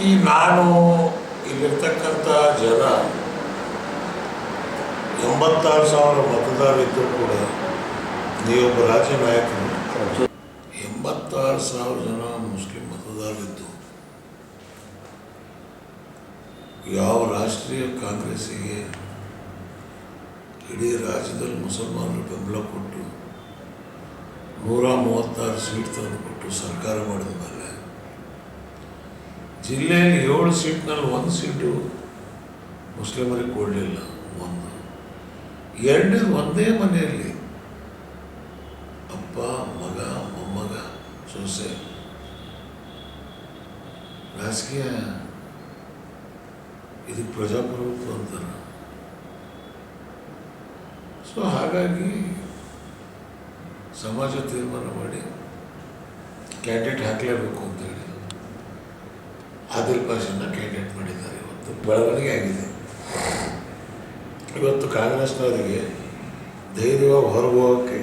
ಈ ನಾನು ಇಲ್ಲಿರ್ತಕ್ಕಂಥ ಜನ 86,000 ಮತದಾರರಿದ್ದರೂ ಕೂಡ ನೀವೊಬ್ಬ ರಾಜ್ಯ ನಾಯಕರು. 86,000 ಜನ ಮುಸ್ಲಿಂ ಮತದಾರರಿದ್ದು ಯಾವ ರಾಷ್ಟ್ರೀಯ ಕಾಂಗ್ರೆಸ್ಸಿಗೆ ಇಡೀ ರಾಜ್ಯದಲ್ಲಿ ಮುಸಲ್ಮಾನರು ಬೆಂಬಲ ಕೊಟ್ಟು 136 ಸೀಟ್ ತಂದುಕೊಟ್ಟು ಸರ್ಕಾರ ಮಾಡಿದ ಮೇಲೆ ಜಿಲ್ಲೆಯಲ್ಲಿ 7 ಸೀಟ್ನಲ್ಲಿ 1 ಸೀಟು ಮುಸ್ಲಿಮರಿಗೆ ಕೊಡಲಿಲ್ಲ. ಎರಡನೇದು ಒಂದೇ ಮನೆಯಲ್ಲಿ ಅಪ್ಪ ಮಗ ಮೊಮ್ಮಗ ಸೊಸೆ. ರಾಜಕೀಯ ಇದಕ್ಕೆ ಪ್ರಜಾಪ್ರಭುತ್ವ ಅಂತಾರೆ. ಸೊ ಹಾಗಾಗಿ ಸಮಾಜ ತೀರ್ಮಾನ ಮಾಡಿ ಕ್ಯಾಂಡಿಡೇಟ್ ಹಾಕಲೇಬೇಕು ಅಂತೇಳಿ ಆದಿಲ್ ಪಾಷನ್ನ ಕ್ಯಾಂಡಿಡೇಟ್ ಮಾಡಿದ್ದಾರೆ. ಇವತ್ತು ಬೆಳವಣಿಗೆ ಆಗಿದೆ. ಇವತ್ತು ಕಾಂಗ್ರೆಸ್ನವರಿಗೆ ಧೈರ್ಯವಾಗಿ ಹೊರಗೋಗೋಕ್ಕೆ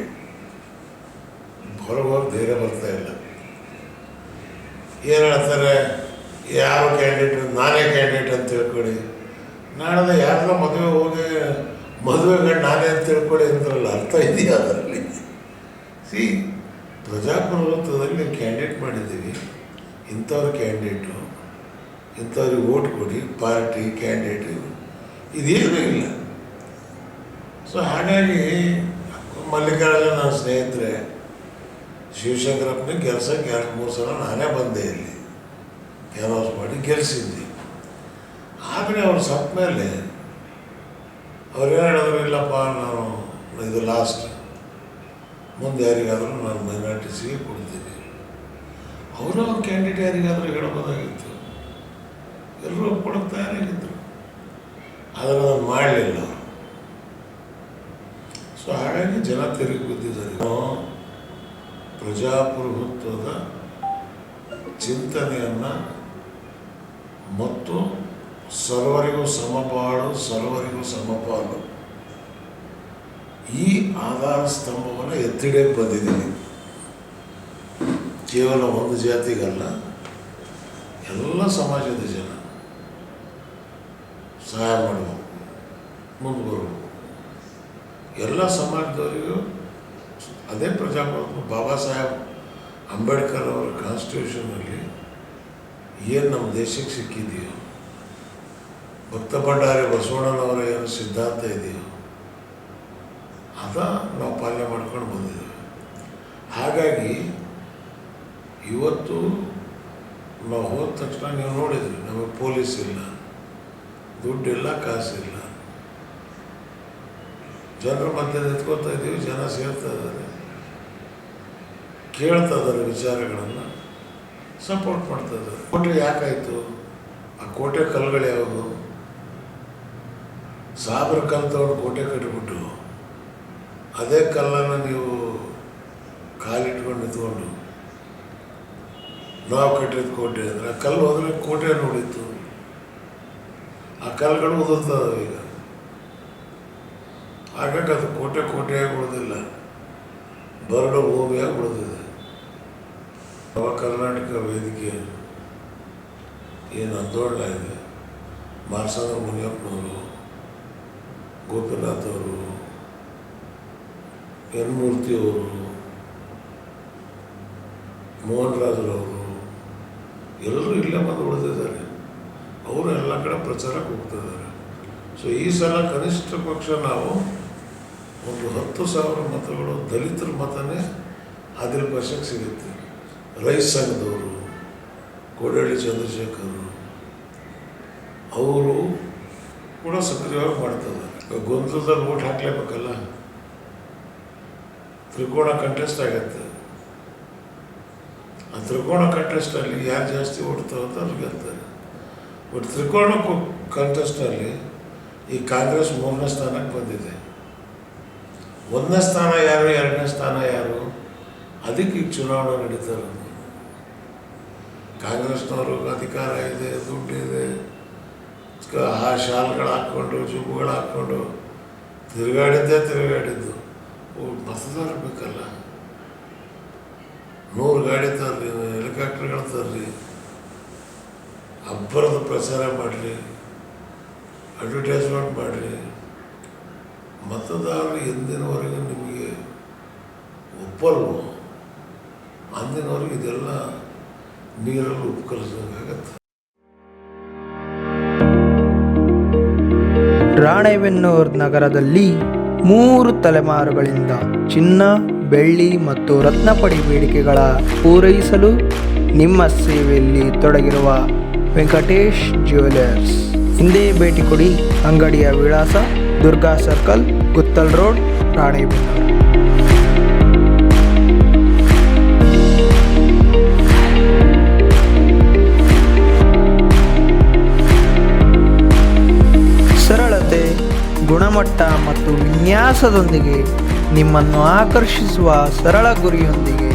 ಧೈರ್ಯ ಬರ್ತಾ ಇಲ್ಲ. ಏನು ಹೇಳ್ತಾರೆ, ಯಾರು ಕ್ಯಾಂಡಿಡೇಟ್, ನಾನೇ ಕ್ಯಾಂಡಿಡೇಟ್ ಅಂತ ತಿಳ್ಕೊಳ್ಳಿ, ನಾಳೆ ಯಾರನ್ನ ಮದುವೆ ಹೋಗಿ ಮದುವೆಗಳು ನಾನೇ ಅಂತ ತಿಳ್ಕೊಳ್ಳಿ ಅಂತಾರಲ್ಲ, ಅರ್ಥ ಇದೆಯಾ ಅದರಲ್ಲಿ? ಪ್ರಜಾಪ್ರಭುತ್ವದಲ್ಲಿ ಕ್ಯಾಂಡಿಡೇಟ್ ಮಾಡಿದ್ದೀವಿ, ಇಂಥವ್ರ ಕ್ಯಾಂಡಿಡೇಟು, ಇಂಥವ್ರಿಗೆ ಓಟ್ ಕೊಡಿ, ಪಾರ್ಟಿ ಕ್ಯಾಂಡಿಡೇಟು ಇದೇನೂ ಇಲ್ಲ. ಸೊ ಹಾಗಾಗಿ ಮಲ್ಲಿಕಾರ್ಜುನ ನನ್ನ ಸ್ನೇಹಿತರೆ, ಶಿವಶಂಕರಪ್ಪನಿಗೆ ಗೆಲ್ಸಕ್ಕೆ 2-3 ಸಲ ನಾನೇ ಬಂದೆ, ಇಲ್ಲಿ ಕ್ಯಾನ್ವಾಸ್ ಮಾಡಿ ಗೆಲ್ಲಿಸಿದ್ದೆ. ಆದರೆ ಅವ್ರು ಸತ್ತ ಮೇಲೆ ಅವ್ರೇನು ಹೇಳಿದ್ರು, ಇಲ್ಲಪ್ಪ ನಾನು ಇದು ಲಾಸ್ಟ್, ಮುಂದೆ ಯಾರಿಗಾದರೂ ನಾನು ಮೈನಾರಿಟೀಸಿಗೆ ಕೊಡ್ತೀನಿ. ಅವರು ಅವ್ರ ಕ್ಯಾಂಡಿಡೇಟ್ ಯಾರಿಗಾದರೂ ಹೇಳ್ಬೋದಾಗಿತ್ತು, ಎಲ್ಲರೂ ಒಪ್ಕೊಳಕ್ಕೆ ತಯಾರಾಗಿದ್ದರು. ಆದರೆ ಅದನ್ನು ಮಾಡಲಿಲ್ಲ. ಸೊ ಹಾಗಾಗಿ ಜನ ತಿರುಗಿ ಬಿದ್ದಿದ್ದಾರೆ. ಪ್ರಜಾಪ್ರಭುತ್ವದ ಚಿಂತನೆಯನ್ನು ಮತ್ತು ಸರ್ವರಿಗೂ ಸಮಪಾಡು, ಸರ್ವರಿಗೂ ಸಮಪಾಲು, ಈ ಆಧಾರ ಸ್ತಂಭವನ್ನು ಎತ್ತಿಡಕ್ಕೆ ಬಂದಿದ್ದೀನಿ. ಕೇವಲ ಒಂದು ಜಾತಿಗಲ್ಲ, ಎಲ್ಲ ಸಮಾಜದ ಜನ ಸಹಾಯ ಮಾಡಬೇಕು, ಮುಂದೆ ಬರಬೇಕು. ಎಲ್ಲ ಸಮಾಜದವರಿಗೂ ಅದೇ ಪ್ರಜಾಪ್ರಭುತ್ವ. ಬಾಬಾ ಸಾಹೇಬ್ ಅಂಬೇಡ್ಕರ್ ಅವರ ಕಾನ್ಸ್ಟಿಟ್ಯೂಷನಲ್ಲಿ ಏನು ನಮ್ಮ ದೇಶಕ್ಕೆ ಸಿಕ್ಕಿದೆಯೋ, ಭಕ್ತ ಭಂಡಾರಿ ಬಸವಣ್ಣನವರ ಏನು ಸಿದ್ಧಾಂತ ಇದೆಯೋ ಅದ ನಾವು ಪಾಲನೆ ಮಾಡ್ಕೊಂಡು ಬಂದಿದ್ದೇವೆ. ಹಾಗಾಗಿ ಇವತ್ತು ನಾವು ಹೋದ ತಕ್ಷಣ ನೀವು ನೋಡಿದ್ರಿ, ನಮಗೆ ಪೊಲೀಸ್ ಇಲ್ಲ, ದುಡ್ಡಿಲ್ಲ, ಕಾಸಿಲ್ಲ, ಜನರ ಮಧ್ಯೆ ನಿಂತ್ಕೊಳ್ತಾ ಇದ್ದೀವಿ. ಜನ ಸೇರ್ತಾ ಇದ್ದಾರೆ, ಕೇಳ್ತಾ ಇದ್ದಾರೆ, ವಿಚಾರಗಳನ್ನು ಸಪೋರ್ಟ್ ಮಾಡ್ತಾ ಇದ್ದಾರೆ. ಕೋಟೆ ಯಾಕಾಯಿತು? ಆ ಕೋಟೆ ಕಲ್ಲುಗಳು ಯಾವುದು? ಸಾಬ್ರ ಕಲ್ಲು ತಗೊಂಡು ಕೋಟೆ ಕಟ್ಟಿಬಿಟ್ಟು ಅದೇ ಕಲ್ಲನ್ನು ನೀವು ಕಾಲಿಟ್ಕೊಂಡು ನಿಂತ್ಕೊಂಡು ನಾವು ಕಟ್ಟಿದ ಕೋಟೆ ಅಂದರೆ, ಆ ಕಲ್ಲು ಹೋದರೆ ಕೋಟೆ ನೋಡಿತ್ತು, ಆ ಕಲ್ಲುಗಳು ಉದುರ್ತವೆ ಈಗ. ಹಾಗಾಗಿ ಅದು ಕೋಟೆಯಾಗಿ ಉಳಿದಿಲ್ಲ, ಬರಡು ಭೂಮಿಯಾಗಿ ಉಳಿದಿದೆ. ನವ ಕರ್ನಾಟಕ ವೇದಿಕೆ ಏನು ಆಂದೋಲನ ಇದೆ, ಮಾರ್ಸಂದ್ರ ಮುನಿಯಪ್ಪನವರು, ಗೋಪಿನಾಥ್ ಅವರು, ಎನ್ ಮೂರ್ತಿಯವರು, ಮೋಹನ್ ರಾಜರವರು ಎಲ್ಲರೂ ಇಲ್ಲೇ ಬಂದು ಉಳಿದಿದ್ದಾರೆ. ಅವರು ಎಲ್ಲ ಕಡೆ ಪ್ರಚಾರಕ್ಕೆ ಹೋಗ್ತಿದ್ದಾರೆ. ಸೊ ಈ ಸಲ ಕನಿಷ್ಠ ಪಕ್ಷ ನಾವು ಒಂದು 10,000 ಮತಗಳು, ದಲಿತರ ಮತನೇ ಆದಿಲ್ ಪಾಷಕ್ಕೆ ಸಿಗುತ್ತೆ. ರೈತ ಸಂಘದವರು, ಕೋಡಳ್ಳಿ ಚಂದ್ರಶೇಖರ್ ಅವರು ಕೂಡ ಸಕ್ರಿಯವಾಗಿ ಮಾಡ್ತಿದ್ದಾರೆ. ಗೊಂದಲದಲ್ಲಿ ಓಟ್ ಹಾಕಲೇಬೇಕಲ್ಲ, ತ್ರಿಕೋಣ ಕಂಟೆಸ್ಟ್ ಆಗತ್ತೆ. ಆ ತ್ರಿಕೋಣ ಕಂಟೆಸ್ಟಲ್ಲಿ ಯಾರು ಜಾಸ್ತಿ ಓಡ್ತಾರೋ ಅಂತ ಅವ್ರಿಗೆ ಗೆಲ್ತಾರೆ. ಬಟ್ ತ್ರಿಕೋಣ ಕಂಟೆಸ್ಟಲ್ಲಿ ಈ ಕಾಂಗ್ರೆಸ್ 3ನೇ ಸ್ಥಾನಕ್ಕೆ ಬಂದಿದೆ. 1ನೇ ಸ್ಥಾನ ಯಾರು, 2ನೇ ಸ್ಥಾನ ಯಾರು, ಅದಕ್ಕೆ ಈಗ ಚುನಾವಣೆ ನಡೀತಾರೆ. ಕಾಂಗ್ರೆಸ್ನವ್ರಿಗೆ ಅಧಿಕಾರ ಇದೆ, ದುಡ್ಡಿದೆ, ಆ ಶಾಲ್ಗಳು ಹಾಕ್ಕೊಂಡು, ಜುಬ್ಬುಗಳು ಹಾಕ್ಕೊಂಡು ತಿರುಗಾಡಿದ್ದು. ಮತದಾರ ಬೇಕಲ್ಲ, 100 ಗಾಡಿ ತರ್ರಿ, ಹೆಲಿಕಾಪ್ಟರ್ಗಳು ತರ್ರಿ, ಅಬ್ಬರದ ಪ್ರಚಾರ ಮಾಡಿರಿ, ಅಡ್ವರ್ಟೈಸ್ಮೆಂಟ್ ಮಾಡಿರಿ. ಮತದಾರರು ಎಂದಿನವರೆಗೆ ನಿಮಗೆ ಒಪ್ಪಲ್ವೋ ಅಂದಿನವರೆಗೆ ಇದೆಲ್ಲ ನೀರಲ್ಲಿ ಉಪ್ಪು ಕಲಿಸಬೇಕಾಗತ್ತೆ. ರಾಣೆಬೆನ್ನೂರು ನಗರದಲ್ಲಿ 3 ತಲೆಮಾರುಗಳಿಂದ ಚಿನ್ನ, ಬೆಳ್ಳಿ ಮತ್ತು ರತ್ನಪಡಿ ಬೇಡಿಕೆಗಳ ಪೂರೈಸಲು ನಿಮ್ಮ ಸೇವೆಯಲ್ಲಿ ತೊಡಗಿರುವ ವೆಂಕಟೇಶ್ ಜ್ಯುವೆಲರ್ಸ್ ಹಿಂದೆ ಭೇಟಿ ಕೊಡಿ. ಅಂಗಡಿಯ ವಿಳಾಸ ದುರ್ಗಾ ಸರ್ಕಲ್, ಗುತ್ತಲ್ ರೋಡ್, ರಾಣೆಬೆನ್ನೂರು. ಸರಳತೆ, ಗುಣಮಟ್ಟ ಮತ್ತು ವಿನ್ಯಾಸದೊಂದಿಗೆ ನಿಮ್ಮನ್ನು ಆಕರ್ಷಿಸುವ ಸರಳ ಗುರಿಯೊಂದಿಗೆ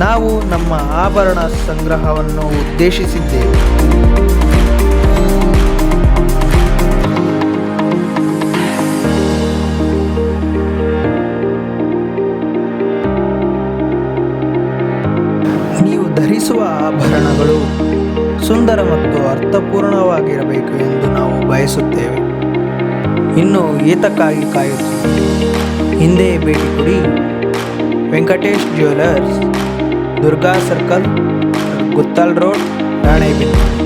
ನಾವು ನಮ್ಮ ಆಭರಣ ಸಂಗ್ರಹವನ್ನು ಉದ್ದೇಶಿಸಿದ್ದೇವೆ. ನೀವು ಧರಿಸುವ ಆಭರಣಗಳು ಸುಂದರ ಮತ್ತು ಅರ್ಥಪೂರ್ಣವಾಗಿರಬೇಕು ಎಂದು ನಾವು ಬಯಸುತ್ತೇವೆ. ಇನ್ನು ಏತಕ್ಕಾಗಿ ಕಾಯುತ್ತೀರಿ? ಹಿಂದೆ ಭೇಟಿ ಕೊಡಿ. Venkatesh jewellers, Durga circle, Guttal road, Ranebennur.